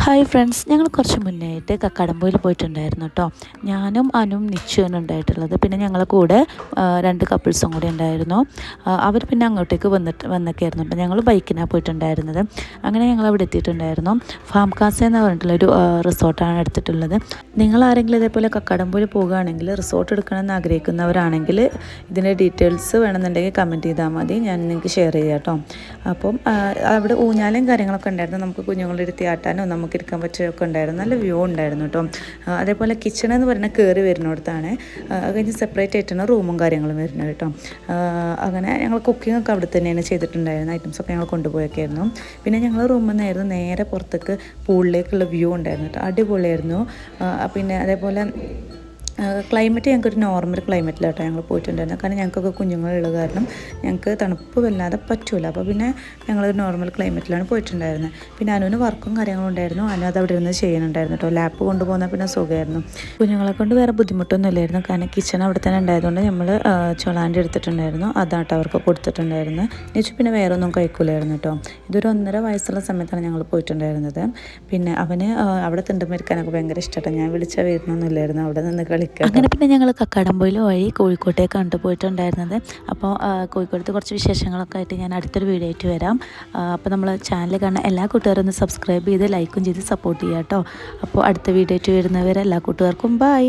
Hi friends, ഞങ്ങൾ കുറച്ച് മുന്നേയായിട്ട് കക്കാടംപൊയിൽ പോയിട്ടുണ്ടായിരുന്നു കേട്ടോ. ഞാനും അനുവും നിശ്ചയാണ് ഉണ്ടായിട്ടുള്ളത്. പിന്നെ ഞങ്ങളെ കൂടെ 2 കപ്പിൾസും കൂടി ഉണ്ടായിരുന്നു. അവർ പിന്നെ അങ്ങോട്ടേക്ക് വന്നൊക്കെയായിരുന്നു കേട്ടോ. ഞങ്ങൾ ബൈക്കിനാണ് പോയിട്ടുണ്ടായിരുന്നത്. അങ്ങനെ ഞങ്ങൾ അവിടെ എത്തിയിട്ടുണ്ടായിരുന്നു. ഫാം കാസ എന്ന് പറഞ്ഞിട്ടുള്ളൊരു റിസോർട്ടാണ് എടുത്തിട്ടുള്ളത്. നിങ്ങൾ ആരെങ്കിലും ഇതേപോലെ കക്കാടംപൊയിൽ പോകുകയാണെങ്കിൽ റിസോർട്ട് എടുക്കണമെന്ന് ആഗ്രഹിക്കുന്നവരാണെങ്കിൽ ഇതിൻ്റെ ഡീറ്റെയിൽസ് വേണമെന്നുണ്ടെങ്കിൽ കമൻറ്റ് ചെയ്താൽ മതി, ഞാൻ നിങ്ങൾക്ക് ഷെയർ ചെയ്യാം കേട്ടോ. അപ്പം അവിടെ ഊഞ്ഞാലും കാര്യങ്ങളൊക്കെ ഉണ്ടായിരുന്നു. നമുക്ക് കുഞ്ഞുങ്ങളുടെ ഇരുത്തി ആട്ടാനോ നമുക്ക് ഇരിക്കാൻ പറ്റിയൊക്കെ ഉണ്ടായിരുന്നു. നല്ല വ്യൂ ഉണ്ടായിരുന്നു കേട്ടോ. അതേപോലെ കിച്ചൺ എന്ന് പറഞ്ഞാൽ കയറി വരുന്നിടത്താണ്. കഴിഞ്ഞ് സെപ്പറേറ്റ് ആയിട്ടാണ് റൂമും കാര്യങ്ങളും വരുന്നത് കേട്ടോ. അങ്ങനെ ഞങ്ങൾ കുക്കിംഗ് ഒക്കെ അവിടെ തന്നെയാണ് ചെയ്തിട്ടുണ്ടായിരുന്നത്. ഐറ്റംസൊക്കെ ഞങ്ങൾ കൊണ്ടുപോയൊക്കെ ആയിരുന്നു. പിന്നെ ഞങ്ങൾ റൂമിൽ നിന്നായിരുന്നു നേരെ പുറത്തേക്ക് പൂളിലേക്കുള്ള വ്യൂ ഉണ്ടായിരുന്നു കേട്ടോ. അടിപൊളിയായിരുന്നു. പിന്നെ അതേപോലെ ക്ലൈമറ്റ് ഞങ്ങൾക്കൊരു നോർമൽ ക്ലൈമറ്റിലാട്ടോ ഞങ്ങൾ പോയിട്ടുണ്ടായിരുന്നു. കാരണം ഞങ്ങൾക്കൊക്കെ കുഞ്ഞുങ്ങളുള്ള കാരണം ഞങ്ങൾക്ക് തണുപ്പ് വല്ലാതെ പറ്റൂല. അപ്പോൾ പിന്നെ ഞങ്ങളൊരു നോർമൽ ക്ലൈമറ്റിലാണ് പോയിട്ടുണ്ടായിരുന്നത്. പിന്നെ അനുവിന് വർക്കും കാര്യങ്ങളും ഉണ്ടായിരുന്നു. അനു അത് അവിടെ ഇരുന്ന് ചെയ്യുന്നുണ്ടായിരുന്നു കേട്ടോ. ലാപ്പ് കൊണ്ടുപോകുന്ന പിന്നെ സുഖമായിരുന്നു. കുഞ്ഞുങ്ങളെ കൊണ്ട് വേറെ ബുദ്ധിമുട്ടൊന്നും ഇല്ലായിരുന്നു. കാരണം കിച്ചൺ അവിടെ തന്നെ ഉണ്ടായതുകൊണ്ട് നമ്മൾ ചൊളാൻ്റെ എടുത്തിട്ടുണ്ടായിരുന്നു. അതാട്ടോ അവർക്ക് കൊടുത്തിട്ടുണ്ടായിരുന്നു. എന്നുവെച്ചാൽ പിന്നെ വേറെ ഒന്നും കഴിക്കൂലായിരുന്നു കേട്ടോ. ഇതൊരു 1.5 വയസ്സുള്ള സമയത്താണ് ഞങ്ങൾ പോയിട്ടുണ്ടായിരുന്നത്. പിന്നെ അവന് അവിടെ തിണ്ടുമരിക്കാനൊക്കെ ഭയങ്കര ഇഷ്ടമായിട്ടോ. ഞാൻ വിളിച്ചാൽ വരുന്നൊന്നുമില്ലായിരുന്നു. അവിടെ നിന്ന് അങ്ങനെ പിന്നെ ഞങ്ങൾ കക്കാടംപൊയിൽ വഴി കോഴിക്കോട്ടേക്കാണ് പോയിട്ടുണ്ടായിരുന്നത്. അപ്പോൾ കോഴിക്കോടത്ത് കുറച്ച് വിശേഷങ്ങളൊക്കെ ആയിട്ട് ഞാൻ അടുത്തൊരു വീഡിയോ ആയിട്ട് വരാം. അപ്പോൾ നമ്മൾ ചാനൽ കാണുന്ന എല്ലാ കൂട്ടുകാരും ഒന്ന് സബ്സ്ക്രൈബ് ചെയ്ത് ലൈക്കും ചെയ്ത് സപ്പോർട്ട് ചെയ്യാം കേട്ടോ. അപ്പോൾ അടുത്ത വീഡിയോ ആയിട്ട് വരുന്നവരെ എല്ലാ കൂട്ടുകാർക്കും ബൈ.